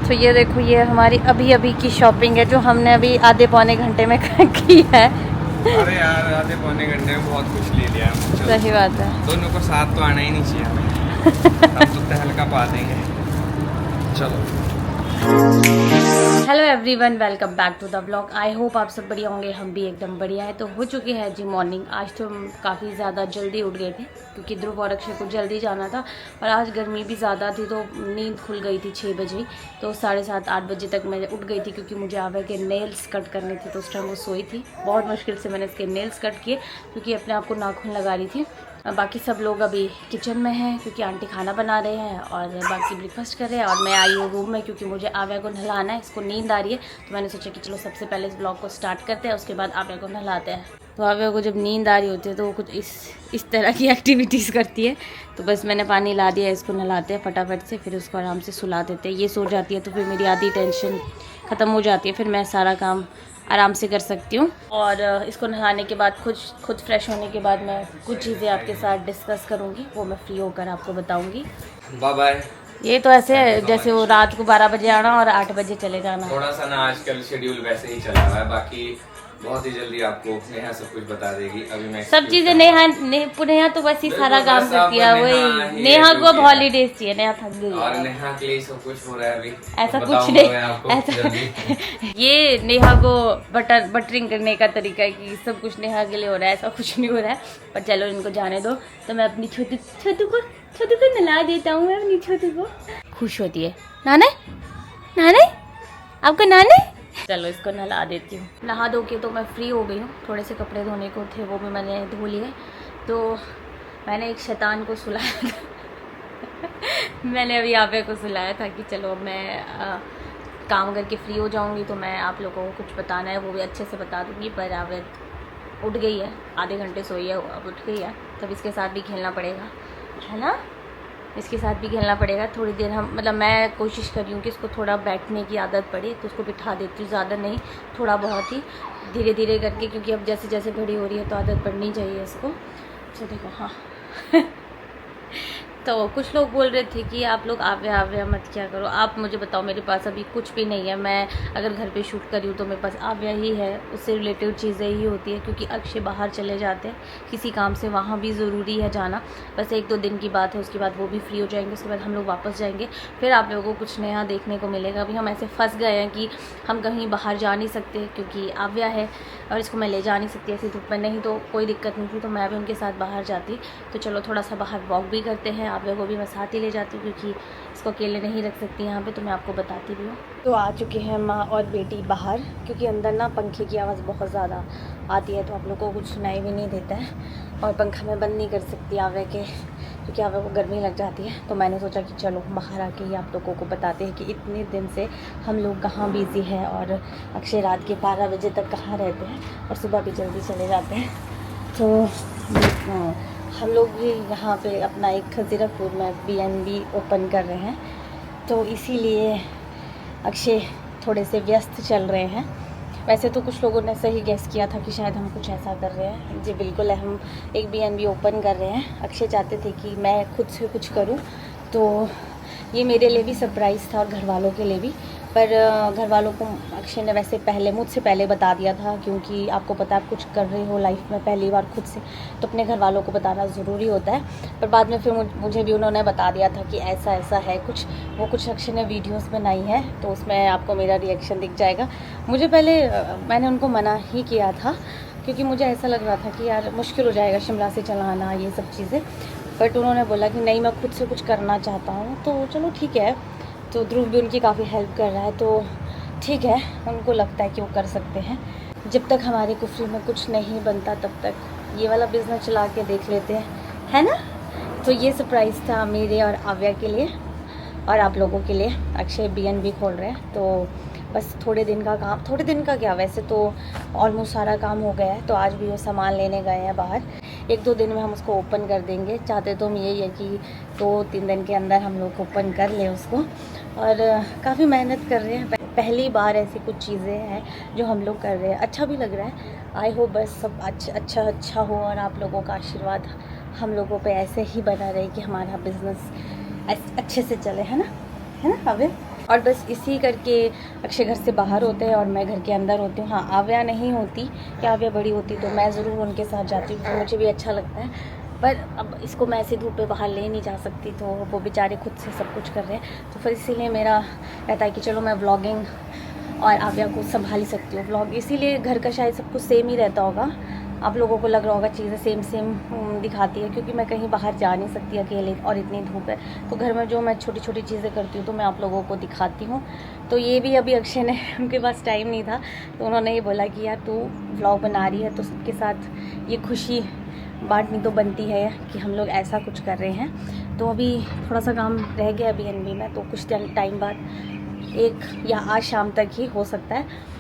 तो ये देखो, ये हमारी अभी अभी की शॉपिंग है जो हमने अभी आधे पौने घंटे में की है। अरे यार आधे पौने घंटे में बहुत कुछ ले लिया हम। सही बात है। दोनों को साथ तो आना ही नहीं चाहिए हमें। हम तो तहलका पा देंगे। चलो। Hello everyone, welcome back to the blog. I hope आप सब बढ़िया होंगे, हम भी एकदम बढ़िया है। तो हो चुकी है जी मॉर्निंग। आज तो हम काफ़ी ज़्यादा जल्दी उठ गए थे क्योंकि ध्रुव और अक्षय को जल्दी जाना था और आज गर्मी भी ज़्यादा थी तो नींद खुल गई थी 6 बजे। तो 7:30-8 बजे तक मैं उठ गई थी क्योंकि मुझे आवे के नेल्स कट करने थे। तो उस टाइम वो सोई थी, बहुत मुश्किल से मैंने इसके नेल्स कट किए क्योंकि अपने आप को नाखून लगा रही थी। बाकी सब लोग अभी किचन में हैं क्योंकि आंटी खाना बना रहे हैं और बाकी ब्रेकफास्ट कर रहे हैं और मैं आई हूँ रूम में क्योंकि मुझे आव्या को नहलाना है। इसको नींद आ रही है तो मैंने सोचा कि चलो सबसे पहले इस ब्लॉग को स्टार्ट करते हैं, उसके बाद आव्या को नहलाते हैं। तो आव्या को जब नींद आ रही होती है तो वो कुछ इस तरह की एक्टिविटीज़ करती है। तो बस मैंने पानी ला दिया, इसको नहलाते हैं फटाफट से, फिर उसको आराम से सुला देते हैं। ये सो जाती है तो फिर मेरी आधी टेंशन ख़त्म हो जाती है, फिर मैं सारा काम आराम से कर सकती हूँ। और इसको नहाने के बाद खुद फ्रेश होने के बाद मैं कुछ चीज़ें आपके साथ डिस्कस करूँगी, वो मैं फ्री होकर आपको बताऊँगी। Bye bye. ये तो ऐसे है जैसे वो रात को 12 बजे आना और 8 बजे चले जाना। थोड़ा सा ना आजकल शेड्यूल वैसे ही चला हुआ है, बाकी बहुत ही जल्दी आपको नेहा सब कुछ बता देगी। अभी मैं सब चीजें नेहा तो बस ही सारा काम करती है। वही नेहा को अब हॉलीडेज चाहिए, नेहा थक गई और है। नेहा के लिए सब कुछ हो रहा है अभी। ऐसा कुछ नहीं, ऐसा ये नेहा को बटरिंग करने का तरीका है कि सब कुछ नेहा के लिए हो रहा है, ऐसा कुछ नहीं हो रहा है। पर चलो इनको जाने दो। तो मैं अपनी छोटू को नहला देता हूँ। मैं अपनी छोटू को खुश होती है, नाना आपको नाना। चलो इसको नहला देती हूँ। नहा धो के तो मैं फ्री हो गई हूँ। थोड़े से कपड़े धोने को थे वो भी मैंने धो लिए। तो मैंने एक शैतान को सुलाया था मैंने अभी आव्या को सुलाया था कि चलो मैं काम करके फ्री हो जाऊँगी तो मैं आप लोगों को कुछ बताना है वो भी अच्छे से बता दूँगी। पर आव्या उठ गई है, आधे घंटे सोई है, अब उठ गई है। तब इसके साथ भी खेलना पड़ेगा, है ना। इसके साथ भी खेलना पड़ेगा थोड़ी देर। मैं कोशिश कर रही हूँ कि इसको थोड़ा बैठने की आदत पड़े तो उसको बिठा देती हूँ, ज़्यादा नहीं, थोड़ा बहुत ही धीरे धीरे करके, क्योंकि अब जैसे जैसे बड़ी हो रही है तो आदत पड़नी चाहिए इसको। तो देखो, हाँ तो कुछ लोग बोल रहे थे कि आप लोग आव्या मत क्या करो। आप मुझे बताओ, मेरे पास अभी कुछ भी नहीं है। मैं अगर घर पे शूट कर रही हूँ तो मेरे पास आव्या ही है, उससे रिलेटेड चीज़ें ही होती है क्योंकि अक्षय बाहर चले जाते हैं किसी काम से, वहाँ भी ज़रूरी है जाना। बस 1-2 दिन की बात है, उसके बाद वो भी फ्री हो जाएंगे, उसके बाद हम लोग वापस जाएंगे, फिर आप लोगों को कुछ नया देखने को मिलेगा। अभी हम ऐसे फंस गए हैं कि हम कहीं बाहर जा नहीं सकते क्योंकि आव्या है और इसको मैं ले जा नहीं सकती ऐसी धूप में। नहीं तो कोई दिक्कत नहीं थी, तो मैं भी उनके साथ बाहर जाती। तो चलो थोड़ा सा बाहर वॉक भी करते हैं, आव्या को भी मैं साथ ही ले जाती हूँ क्योंकि इसको अकेले नहीं रख सकती यहाँ पे। तो मैं आपको बताती भी हूँ। तो आ चुके हैं माँ और बेटी बाहर क्योंकि अंदर ना पंखे की आवाज़ बहुत ज़्यादा आती है तो आप लोगों को कुछ सुनाई भी नहीं देता है और पंखा मैं बंद नहीं कर सकती आव्या के क्योंकि आव्या को गर्मी लग जाती है। तो मैंने सोचा कि चलो बाहर आके ही आप लोगों को बताते हैं कि इतने दिन से हम लोग कहाँ बिज़ी हैं और अक्षय रात के 12 बजे तक कहाँ रहते हैं और सुबह भी जल्दी चले जाते हैं। तो हम लोग भी यहाँ पे अपना एक खजीरापुर में BNB ओपन कर रहे हैं तो इसीलिए अक्षय थोड़े से व्यस्त चल रहे हैं। वैसे तो कुछ लोगों ने सही गेस किया था कि शायद हम कुछ ऐसा कर रहे हैं। जी बिल्कुल, हम एक BNB ओपन कर रहे हैं। अक्षय चाहते थे कि मैं खुद से कुछ करूं तो ये मेरे लिए भी सरप्राइज़ था और घर वालों के लिए भी। पर घर वालों को अक्षय ने वैसे मुझसे पहले बता दिया था क्योंकि आपको पता है आप कुछ कर रहे हो लाइफ में पहली बार खुद से तो अपने घर वालों को बताना ज़रूरी होता है। पर बाद में फिर मुझे भी उन्होंने बता दिया था कि ऐसा ऐसा है कुछ। वो कुछ अक्षय ने वीडियोस बनाई है तो उसमें आपको मेरा रिएक्शन दिख जाएगा। मुझे पहले मैंने उनको मना ही किया था क्योंकि मुझे ऐसा लग रहा था कि यार मुश्किल हो जाएगा शिमला से चलाना ये सब चीज़ें। बट उन्होंने बोला कि नहीं, मैं खुद से कुछ करना चाहता हूँ। तो चलो ठीक है। तो ध्रुव भी उनकी काफ़ी हेल्प कर रहा है तो ठीक है, उनको लगता है कि वो कर सकते हैं। जब तक हमारे कुफरी में कुछ नहीं बनता तब तक ये वाला बिज़नेस चला के देख लेते हैं, है ना। तो ये सरप्राइज़ था मेरे और आव्या के लिए और आप लोगों के लिए। अक्षय BNB खोल रहे हैं तो बस थोड़े दिन का काम, थोड़े दिन का क्या, वैसे तो ऑलमोस्ट सारा काम हो गया है। तो आज भी वो सामान लेने गए हैं बाहर। 1-2 दिन में हम उसको ओपन कर देंगे। चाहते तो हम यही है कि 2-3 दिन के अंदर हम लोग ओपन कर लें उसको। और काफ़ी मेहनत कर रहे हैं, पहली बार ऐसी कुछ चीज़ें हैं जो हम लोग कर रहे हैं। अच्छा भी लग रहा है। आई होप बस सब अच्छा हो और आप लोगों का आशीर्वाद हम लोगों पे ऐसे ही बना रहे कि हमारा बिज़नेस अच्छे से चले, है ना अभी। और बस इसी करके अक्षय घर से बाहर होते हैं और मैं घर के अंदर होती हूँ। हाँ, आव्या नहीं होती, कि आव्या बड़ी होती तो मैं ज़रूर उनके साथ जाती हूँ, मुझे भी अच्छा लगता है। पर अब इसको मैं ऐसे धूप पे बाहर ले नहीं जा सकती, तो वो बेचारे खुद से सब कुछ कर रहे हैं, तो फिर इसीलिए मेरा रहता है कि चलो मैं व्लॉगिंग और आव्या को संभाल ही सकती हूँ। व्लॉग इसीलिए घर का शायद सब कुछ सेम ही रहता होगा, आप लोगों को लग रहा होगा चीज़ें सेम दिखाती है, क्योंकि मैं कहीं बाहर जा नहीं सकती अकेले और इतनी धूप है, तो घर में जो मैं छोटी छोटी चीज़ें करती हूँ तो मैं आप लोगों को दिखाती हूँ। तो ये भी अभी अक्षय ने, उनके पास टाइम नहीं था, तो उन्होंने ये बोला कि यार तू व्लॉग बना रही है तो सबके साथ ये खुशी बांटनी तो बनती है कि हम लोग ऐसा कुछ कर रहे हैं। तो अभी थोड़ा सा काम रह गया BNB में, तो कुछ टाइम बाद एक या आज शाम तक ही हो सकता है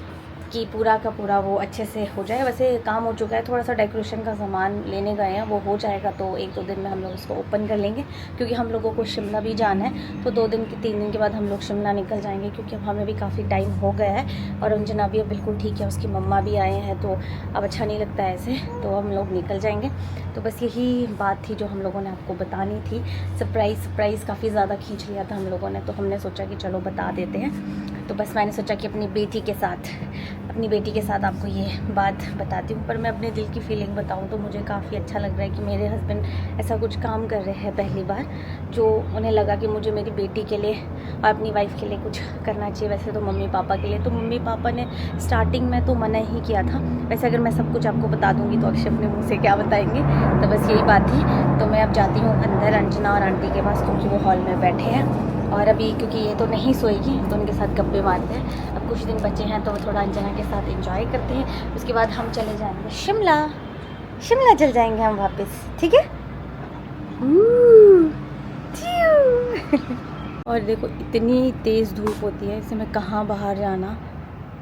कि पूरा का पूरा वो अच्छे से हो जाए। वैसे काम हो चुका है, थोड़ा सा डेकोरेशन का सामान लेने गए हैं, वो हो जाएगा तो 1-2 दिन में हम लोग उसको ओपन कर लेंगे, क्योंकि हम लोगों को शिमला भी जाना है, तो 3 दिन के बाद हम लोग शिमला निकल जाएंगे, क्योंकि अब हमें भी काफ़ी टाइम हो गया है और अंजना भी अब बिल्कुल ठीक है, उसकी मम्मा भी आए हैं, तो अब अच्छा नहीं लगता है ऐसे, तो हम लोग निकल जाएंगे। तो बस यही बात थी जो हम लोगों ने आपको बतानी थी। सरप्राइज़ काफ़ी ज़्यादा खींच लिया था हम लोगों ने, तो हमने सोचा कि चलो बता देते हैं। तो बस मैंने सोचा कि अपनी बेटी के साथ आपको ये बात बताती हूँ। पर मैं अपने दिल की फीलिंग बताऊँ तो मुझे काफ़ी अच्छा लग रहा है कि मेरे हस्बैंड ऐसा कुछ काम कर रहे हैं पहली बार, जो उन्हें लगा कि मुझे मेरी बेटी के लिए और अपनी वाइफ के लिए कुछ करना चाहिए। वैसे तो मम्मी पापा के लिए, तो मम्मी पापा ने स्टार्टिंग में तो मना ही किया था। वैसे अगर मैं सब कुछ आपको बता दूँगी तो अक्षय अपने मुँह से क्या बताएंगे, तो बस यही बात थी। तो मैं अब जाती हूँ अंदर अंजना और आंटी के पास, क्योंकि वो हॉल में बैठे हैं, और अभी क्योंकि ये तो नहीं सोएगी तो उनके साथ गप्पे मारते हैं। अब कुछ दिन बचे हैं तो थोड़ा अंजना के साथ एंजॉय करते हैं, उसके बाद हम चले जाएंगे शिमला चल जाएंगे हम वापस, ठीक है। और देखो इतनी तेज़ धूप होती है, इससे मैं कहाँ बाहर जाना।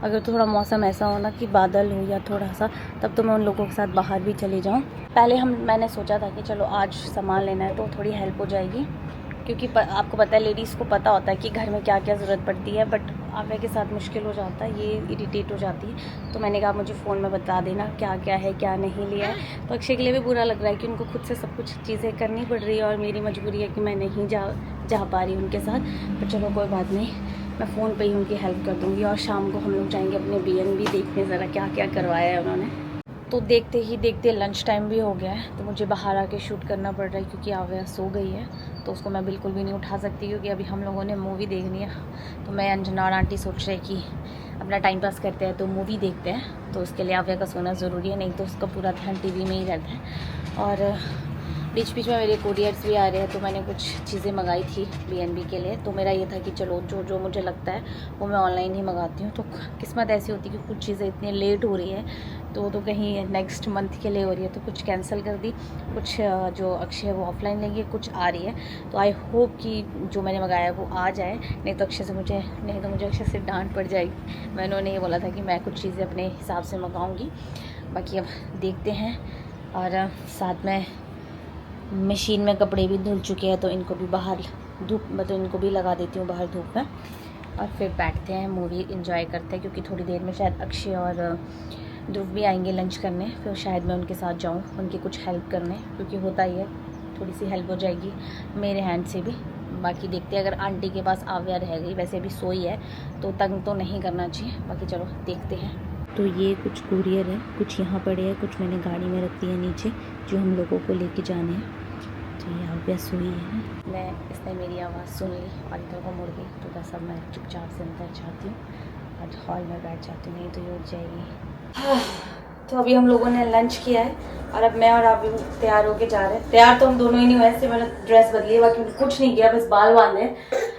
अगर थोड़ा मौसम ऐसा हो ना कि बादल हो या थोड़ा सा, तब तो मैं उन लोगों के साथ बाहर भी चली जाऊँ। पहले मैंने सोचा था कि चलो आज सामान लेना है तो थोड़ी हेल्प हो जाएगी, क्योंकि आपको पता है लेडीज़ को पता होता है कि घर में क्या क्या ज़रूरत पड़ती है, बट आव्या के साथ मुश्किल हो जाता है, ये इरिटेट हो जाती है। तो मैंने कहा मुझे फ़ोन में बता देना क्या क्या है क्या नहीं लिया है। तो अक्षय के लिए भी बुरा लग रहा है कि उनको खुद से सब कुछ चीज़ें करनी पड़ रही है और मेरी मजबूरी है कि मैं नहीं जा पा रही उनके साथ। पर चलो कोई बात नहीं, मैं फ़ोन पे ही उनकी हेल्प कर दूँगी। और शाम को हम लोग जाएंगे अपने BNB देखने, ज़रा क्या क्या करवाया है उन्होंने। तो देखते ही देखते लंच टाइम भी हो गया है, तो मुझे बाहर आके शूट करना पड़ रहा है, क्योंकि आव्या सो गई है, तो उसको मैं बिल्कुल भी नहीं उठा सकती, क्योंकि अभी हम लोगों ने मूवी देखनी है। तो मैं अंजना और आंटी सोच रहे कि अपना टाइम पास करते हैं तो मूवी देखते हैं, तो उसके लिए आव्या का सोना ज़रूरी है, नहीं तो उसका पूरा ध्यान TV में ही रहता है। और बीच बीच में मेरे कोरियर्स भी आ रहे हैं, तो मैंने कुछ चीज़ें मंगाई थी BNB के लिए। तो मेरा ये था कि चलो जो मुझे लगता है वो मैं ऑनलाइन ही मंगाती हूँ। तो किस्मत ऐसी होती है कि कुछ चीज़ें इतनी लेट हो रही है, तो कहीं नेक्स्ट मंथ के लिए हो रही है, तो कुछ कैंसिल कर दी, कुछ जो अक्षय वो ऑफलाइन लेंगे, कुछ आ रही है। तो आई होप कि जो मैंने मंगाया वो आ जाए, नहीं तो मुझे अक्षय से डांट पड़ जाएगी। मैंने उन्हें ये बोला था कि मैं कुछ चीज़ें अपने हिसाब से मंगाऊँगी, बाकी अब देखते हैं। और साथ में मशीन में कपड़े भी धुल चुके हैं, तो इनको भी बाहर धूप में, तो इनको भी लगा देती हूँ बाहर धूप में, और फिर बैठते हैं मूवी एंजॉय करते हैं। क्योंकि थोड़ी देर में शायद अक्षय और ध्रुव भी आएंगे लंच करने, फिर शायद मैं उनके साथ जाऊँ उनकी कुछ हेल्प करने, क्योंकि होता ही है थोड़ी सी हेल्प हो जाएगी मेरे हैंड से भी। बाकी देखते हैं, अगर आंटी के पास आव्या रह गई, वैसे अभी सोई है तो तंग तो नहीं करना चाहिए, बाकी चलो देखते हैं। तो ये कुछ कुरियर है, कुछ यहाँ पड़े हैं, कुछ मैंने गाड़ी में रख दिया नीचे, जो हम लोगों को लेके जाने हैं। तो ये आव्या सोई है, इसने मेरी आवाज़ सुन ली और इधर को मुड़ गई, तो बस अब मैं चुपचाप से अंदर जाती हूँ और हॉल में बैठ जाती हूँ, नहीं तो ये उठ जाएगी। तो अभी हम लोगों ने लंच किया है और अब मैं और आप भी तैयार होके जा रहे हैं। तैयार तो हम दोनों ही नहीं हुए, ऐसे मैंने ड्रेस बदली है, बाकी कुछ नहीं किया, बस बाल बांधे।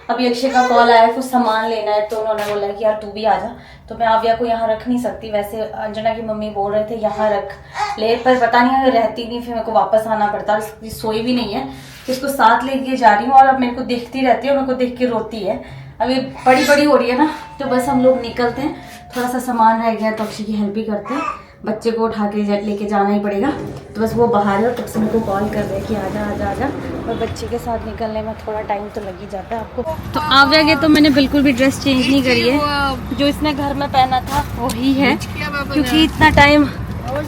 अभी अक्षय का कॉल आया, कुछ सामान लेना है, तो उन्होंने बोला कि यार तू भी आ जा। तो मैं आव्या को यहाँ रख नहीं सकती, वैसे अंजना की मम्मी बोल रहे थे यहाँ रख ले, पर पता नहीं अगर रहती नहीं, फिर मेरे को वापस आना पड़ता, और सोई भी नहीं है, तो इसको साथ लेके जा रही हूँ। और अब मेरे को देखती रहती है और मेरे को देख के रोती है। अभी बड़ी हो रही है ना, तो बस हम लोग निकलते हैं। थोड़ा सा सामान रह गया तो अक्षय की हेल्प भी करते हैं, बच्चे को उठा के लेके जाना ही पड़ेगा, तो बस वो बाहर है और तब से मेरे को कॉल कर रहे हैं कि आजा। और बच्चे के साथ निकलने में थोड़ा टाइम तो लग ही जाता है आपको। तो आव्या के तो मैंने बिल्कुल भी ड्रेस चेंज नहीं करी है, जो इसने घर में पहना था वही है, क्योंकि इतना टाइम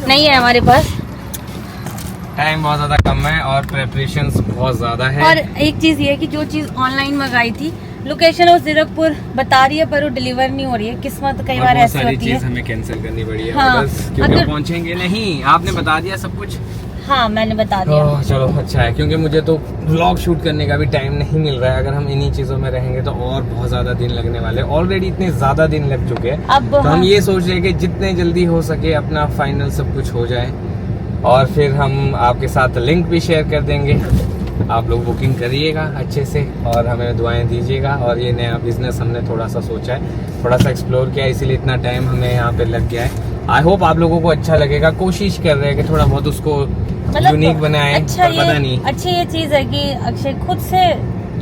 नहीं है हमारे पास, टाइम बहुत ज़्यादा कम है और प्रेपरेशंस बहुत ज़्यादा है। और एक चीज़ ये है कि जो चीज़ ऑनलाइन मंगाई थी लोकेशन उस जीरकपुर बता रही है पर वो डिलीवर नहीं हो रही है। किस्मत कई बार ऐसी होती है। हमें कैंसिल करनी पड़ी है, हाँ, क्योंकि अगर पहुंचेंगे नहीं। आपने बता दिया सब कुछ। हाँ मैंने बता दिया। चलो अच्छा है, क्योंकि मुझे तो व्लॉग शूट करने का भी टाइम नहीं मिल रहा है। अगर हम इन्हीं चीज़ों में रहेंगे तो और बहुत ज़्यादा दिन लगने वाले। ऑलरेडी इतने ज़्यादा दिन लग चुके हैं। अब तो हाँ। हम ये सोच रहे हैं कि जितने जल्दी हो सके अपना फाइनल सब कुछ हो जाए, और फिर हम आपके साथ लिंक भी शेयर कर देंगे। आप लोग बुकिंग करिएगा अच्छे से और हमें दुआएं दीजिएगा। और ये नया बिजनेस हमने थोड़ा सा सोचा है, थोड़ा सा एक्सप्लोर किया, इसीलिए इतना टाइम हमें यहाँ पे लग गया है। आई होप आप लोगों को अच्छा लगेगा। कोशिश कर रहे हैं कि थोड़ा बहुत उसको यूनिक बनाए। अच्छा, पर पता नहीं। अच्छी ये चीज है कि अक्षय खुद से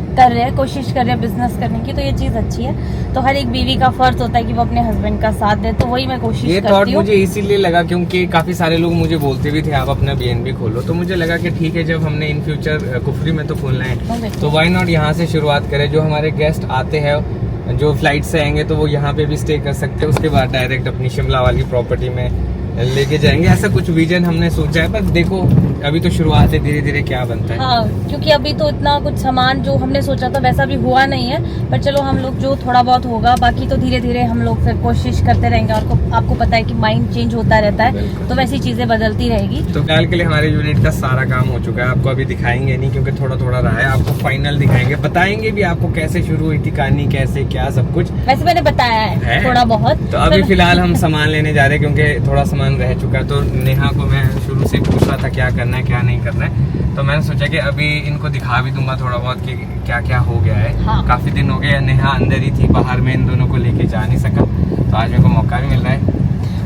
कर रहे हैं, कोशिश कर रहे हैं बिजनेस करने की, तो ये चीज अच्छी है। तो हर एक बीवी का फर्ज होता है कि वो अपने हस्बैंड का साथ दे, तो वही मैं कोशिश ये करती हूँ। थॉट मुझे इसीलिए लगा क्योंकि काफी सारे लोग मुझे बोलते भी थे आप अपना BNB खोलो, तो मुझे लगा कि ठीक है, जब हमने इन फ्यूचर कुफरी में तो खोलना है तो व्हाई नॉट यहाँ से शुरुआत करें। जो हमारे गेस्ट आते हैं, जो फ्लाइट से आएंगे, तो वो यहाँ पे भी स्टे कर सकते हैं। उसके बाद डायरेक्ट अपनी शिमला वाली प्रॉपर्टी में लेके जाएंगे। ऐसा कुछ विजन हमने सोचा है, पर देखो अभी तो शुरुआत है, धीरे धीरे क्या बनता है। हाँ, क्योंकि अभी तो इतना कुछ सामान जो हमने सोचा था वैसा भी हुआ नहीं है, पर चलो हम लोग जो थोड़ा बहुत होगा, बाकी तो धीरे धीरे हम लोग फिर कोशिश करते रहेंगे। और आपको पता है कि माइंड चेंज होता रहता है, तो वैसी चीजें बदलती रहेगी। तो फिलहाल के लिए हमारे यूनिट का सारा काम हो चुका है। आपको अभी दिखाएंगे नहीं क्योंकि थोड़ा थोड़ा रहा है, आपको फाइनल दिखाएंगे, बताएंगे भी आपको कैसे शुरू हुई थी कहानी, कैसे क्या सब कुछ। वैसे मैंने बताया है थोड़ा बहुत। तो अभी फिलहाल हम सामान लेने जा रहे हैं क्योंकि थोड़ा सामान रह चुका है। तो नेहा को मैं शुरू से पूछ रहा था क्या करना है क्या नहीं करना है, तो मैंने सोचा कि अभी इनको दिखा भी दूंगा थोड़ा बहुत कि क्या क्या हो गया है। हाँ। काफी दिन हो गए, नेहा अंदर ही थी, बाहर में इन दोनों को लेके जा नहीं सका, तो आज मेरे को मौका भी मिल रहा है।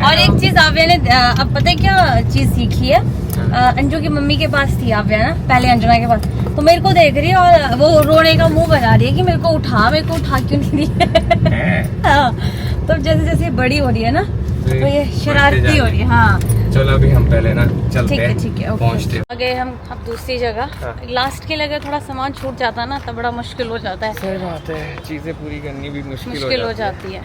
और एक चीज आव्या ने अब पता है क्या चीज सीखी है, अंजू की मम्मी के पास थी आव्या ना पहले, अंजना के पास, तो मेरे को देख रही है और वो रोने का मुंह बना रही है कि मेरे को उठा क्यों नहीं रही है। हाँ, तो जैसे जैसे बड़ी हो रही है ना, तो ये शरारती हो रही है। हाँ चलो अभी हम पहले ना चलते हैं, ठीक है पहुँचते हैं। आगे हम अब दूसरी जगह। हाँ। लास्ट के लगे थोड़ा सामान छूट जाता ना, तब बड़ा मुश्किल हो जाता है। सही बात है, चीजें पूरी करनी भी मुश्किल हो जाती है।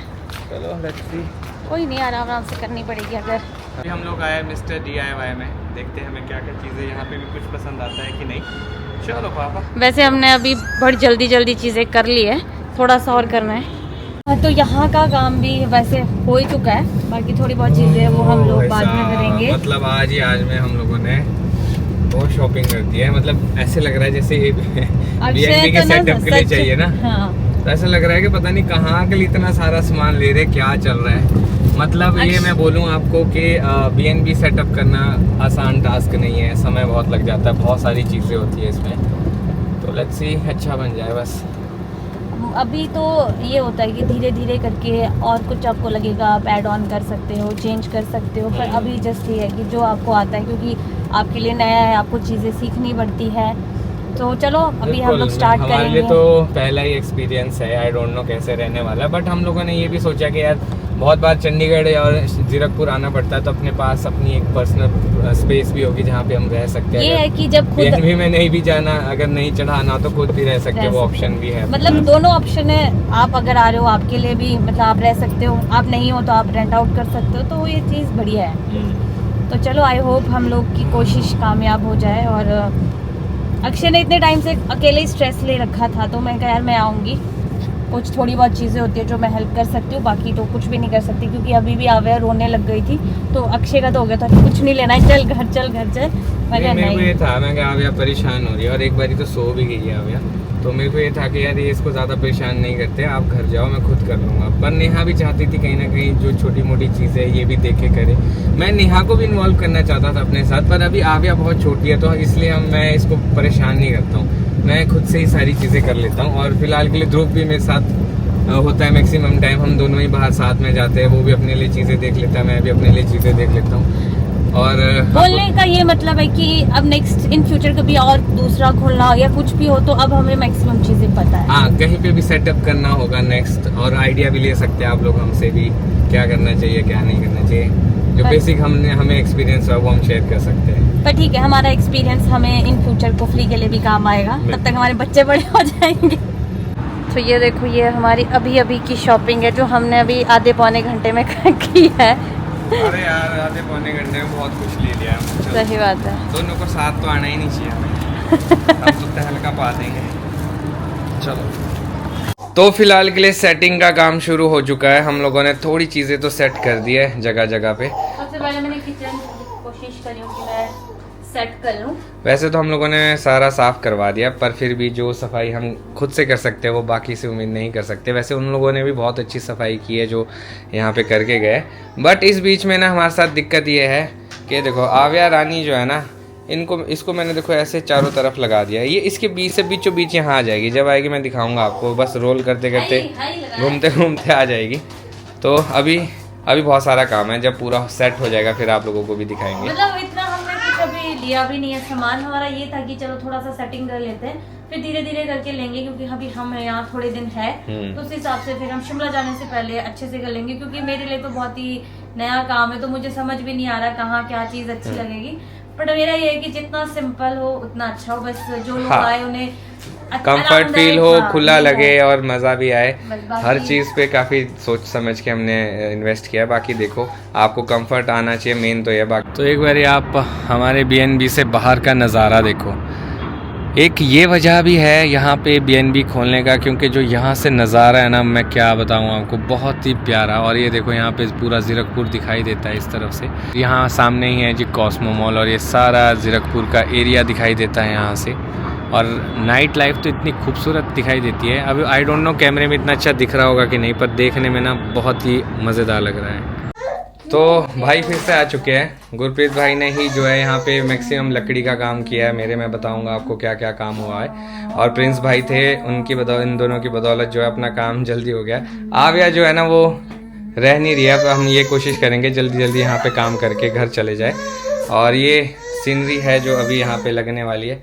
चलो लेट्स सी। कोई नहीं, आराम से करनी पड़ेगी। अगर अभी हम लोग आए मिस्टर DIY में, देखते हैं हमें क्या क्या चीज़ें यहाँ पे भी कुछ पसंद आता है कि नहीं। चलो पापा। वैसे हमने अभी बड़ी जल्दी चीज़ें कर ली है, थोड़ा सा और करना है। तो यहाँ का काम भी वैसे हो ही चुका है, बाकी थोड़ी बहुत चीज़ें वो हम लोग बाद में करेंगे। मतलब आज में हम लोगों ने बहुत शॉपिंग कर दी है। मतलब ऐसे लग रहा है जैसे BNB के सेटअप के लिए चाहिए ना। हाँ। तो ऐसा लग रहा है कि पता नहीं कहाँ के लिए इतना सारा सामान ले रहे, क्या चल रहा है। मतलब ये मैं बोलूँ आपको कि BNB सेटअप करना आसान टास्क नहीं है, समय बहुत लग जाता है, बहुत सारी चीज़ें होती है इसमें। तो लेट्स सी अच्छा बन जाए बस। अभी तो ये होता है कि धीरे धीरे करके और कुछ आपको लगेगा आप ऐड ऑन कर सकते हो, चेंज कर सकते हो, पर अभी जस्ट ये है कि जो आपको आता है, क्योंकि आपके लिए नया है, आपको चीज़ें सीखनी पड़ती है। तो चलो अभी हम लोग स्टार्ट करेंगे। हमारे लिए तो पहला ही एक्सपीरियंस है, आई डोंट नो कैसे रहने वाला है, बट हम लोगों ने ये भी सोचा कि यार बहुत बार चंडीगढ़ और जीरकपुर आना पड़ता है, तो अपने पास अपनी एक पर्सनल स्पेस भी होगी जहाँ पे हम रह सकते हैं। ये है कि जब खुद BNB में नहीं भी जाना, अगर नहीं चढ़ाना तो खुद भी रह सकते हैं, वो ऑप्शन भी है। मतलब दोनों ऑप्शन है, आप अगर आ रहे हो आपके लिए भी, मतलब आप रह सकते हो, आप नहीं हो तो आप रेंट आउट कर सकते हो, तो ये चीज़ बढ़िया है। तो चलो आई होप हम लोग की कोशिश कामयाब हो जाए। और अक्षय ने इतने टाइम से अकेले ही स्ट्रेस ले रखा था, तो मैं कहा यार मैं आऊँगी, कुछ थोड़ी बहुत चीज़ें होती है जो मैं हेल्प कर सकती हूँ, बाकी तो कुछ भी नहीं कर सकती, क्योंकि अभी भी आव्या रोने लग गई थी। तो अक्षय का तो हो गया था कुछ नहीं लेना है, चल घर चल। मैं कहा मेरे को ये था, मैं कहा आव्या परेशान हो रही है, और एक बारी तो सो भी गई है आव्या, तो मेरे को ये था कि यार ये इसको ज़्यादा परेशान नहीं करते, आप घर जाओ, मैं खुद कर लूँगा। पर नेहा भी चाहती थी कहीं ना कहीं जो छोटी मोटी चीज़ें ये भी देखे करे। मैं नेहा को भी इन्वॉल्व करना चाहता था अपने साथ, पर अभी आव्या बहुत छोटी है, तो इसलिए मैं इसको परेशान नहीं करता हूँ, मैं खुद से ही सारी चीज़ें कर लेता हूँ। और फिलहाल के लिए ध्रुव भी मेरे साथ होता है, मैक्सिमम टाइम हम दोनों ही बाहर साथ में जाते हैं, वो भी अपने लिए चीज़ें देख लेता है, मैं भी अपने लिए चीज़ें देख लेता हूँ। और बोलने का ये मतलब है कि अब नेक्स्ट इन फ्यूचर कभी और दूसरा खोलना या कुछ भी हो, तो अब हमें मैक्सिमम चीजें पता है। हाँ, कहीं पे भी सेटअप करना होगा नेक्स्ट, और आइडिया भी ले सकते हैं आप लोग हमसे भी, क्या करना चाहिए क्या नहीं करना चाहिए, जो बेसिक हमें एक्सपीरियंस है वो हम शेयर कर सकते हैं। पर ठीक है, हमारा एक्सपीरियंस हमें इन फ्यूचर कुफरी के लिए भी काम आएगा, तब तक हमारे बच्चे बड़े हो जाएंगे। तो ये देखो, ये हमारी अभी की शॉपिंग है जो हमने अभी आधे पौने घंटे में की है। अरे यार आधे पौने घंटे में बहुत कुछ ले लिया है। सही बात है, दोनों को साथ तो आना ही नहीं चाहिए हमें। हम तो तहलका पा देंगे। चलो तो फिलहाल के लिए सेटिंग का काम शुरू हो चुका है। हम लोगों ने थोड़ी चीज़ें तो सेट कर दी है जगह जगह पे। सबसे पहले मैंने किचन कोशिश करी हूँ कि मैं सेट कर लूँ। वैसे तो हम लोगों ने सारा साफ़ करवा दिया, पर फिर भी जो सफाई हम खुद से कर सकते हैं वो बाकी से उम्मीद नहीं कर सकते। वैसे उन लोगों ने भी बहुत अच्छी सफाई की है जो यहाँ पे करके गए। बट इस बीच में ना हमारे साथ दिक्कत ये है कि देखो आव्या रानी जो है ना, इसको मैंने देखो ऐसे चारों तरफ लगा दिया है। ये इसके बीच से बीचों बीच यहाँ आ जाएगी। जब आएगी मैं दिखाऊंगा आपको, बस रोल करते करते घूमते घूमते आ जाएगी। तो अभी बहुत सारा काम है, जब पूरा सेट हो जाएगा फिर आप लोगों को भी दिखाएंगे। मतलब इतना हमने कुछ अभी लिया भी नहीं है सामान। हमारा ये था कि चलो थोड़ा सा सेटिंग कर लेते हैं, फिर धीरे धीरे करके लेंगे, क्योंकि अभी हम यहाँ थोड़े दिन है तो उस हिसाब से फिर हम शिमला जाने से पहले अच्छे से कर लेंगे। क्योंकि मेरे लिए तो बहुत ही नया काम है, तो मुझे समझ भी नहीं आ रहा कहाँ क्या चीज अच्छी लगेगी। बट मेरा ये है कि जितना सिंपल हो उतना अच्छा हो, बस जो लोग आए उन्हें कंफर्ट फील हो, खुला लगे और मज़ा भी आए। हर चीज़ पे काफ़ी सोच समझ के हमने इन्वेस्ट किया है। बाकी देखो आपको कंफर्ट आना चाहिए, मेन तो ये। बाकी तो एक बार आप हमारे BNB से बाहर का नज़ारा देखो। एक ये वजह भी है यहाँ पे BNB खोलने का, क्योंकि जो यहाँ से नज़ारा है ना, मैं क्या बताऊँ आपको, बहुत ही प्यारा। और ये देखो यहाँ पे पूरा ज़ीरकपुर दिखाई देता है इस तरफ से। यहाँ सामने ही है जी कॉस्मो मॉल, और ये सारा ज़ीरकपुर का एरिया दिखाई देता है यहाँ से। और नाइट लाइफ तो इतनी खूबसूरत दिखाई देती है। अभी आई डोंट नो कैमरे में इतना अच्छा दिख रहा होगा कि नहीं, पर देखने में ना बहुत ही मज़ेदार लग रहा है। तो भाई फिर से आ चुके हैं। गुरप्रीत भाई ने ही जो है यहाँ पे मैक्सिमम लकड़ी का काम किया है। मेरे मैं बताऊंगा आपको क्या क्या काम हुआ है। और प्रिंस भाई थे, उनकी इन दोनों की बदौलत जो है अपना काम जल्दी हो गया। आव्या जो है ना वो रह नहीं रही है, अब हम ये कोशिश करेंगे जल्दी जल्दी यहाँ पे काम करके घर चले जाए। और ये सीनरी है जो अभी यहाँ पे लगने वाली है,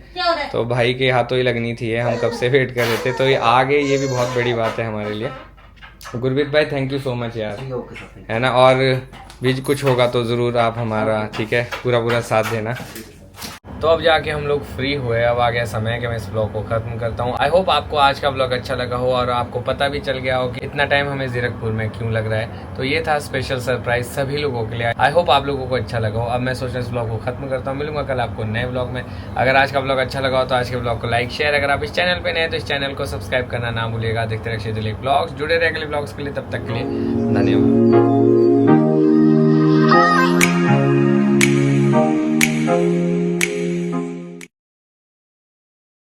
तो भाई के हाथों ही लगनी थी, हम कब से वेट कर रहे थे। तो ये आ गए, ये भी बहुत बड़ी बात है हमारे लिए। गुरप्रीत भाई थैंक यू सो मच यार, है ना। और भी कुछ होगा तो ज़रूर आप हमारा ठीक है पूरा साथ देना। तो अब जाके हम लोग फ्री हुए, अब आ गया समय कि मैं इस ब्लॉग को ख़त्म करता हूँ। आई होप आपको आज का ब्लॉग अच्छा लगा हो और आपको पता भी चल गया हो कि इतना टाइम हमें ज़ीरकपुर में क्यों लग रहा है। तो ये था स्पेशल सरप्राइज सभी लोगों के लिए। आई होप आप लोगों को अच्छा लगा हो। अब मैं सोच रहा हूँ इस ब्लॉग को खत्म करता हूँ। मिलूंगा कल आपको नए ब्लॉग में। अगर आज का ब्लॉग अच्छा लगा हो तो आज के ब्लॉग को लाइक शेयर, अगर आप इस चैनल पर नए हैं तो इस चैनल को सब्सक्राइब करना ना भूलिएगा। देखते रहिए ब्लॉग्स, जुड़े रहे अगले ब्लॉग्स के लिए। तब तक के लिए धन्यवाद।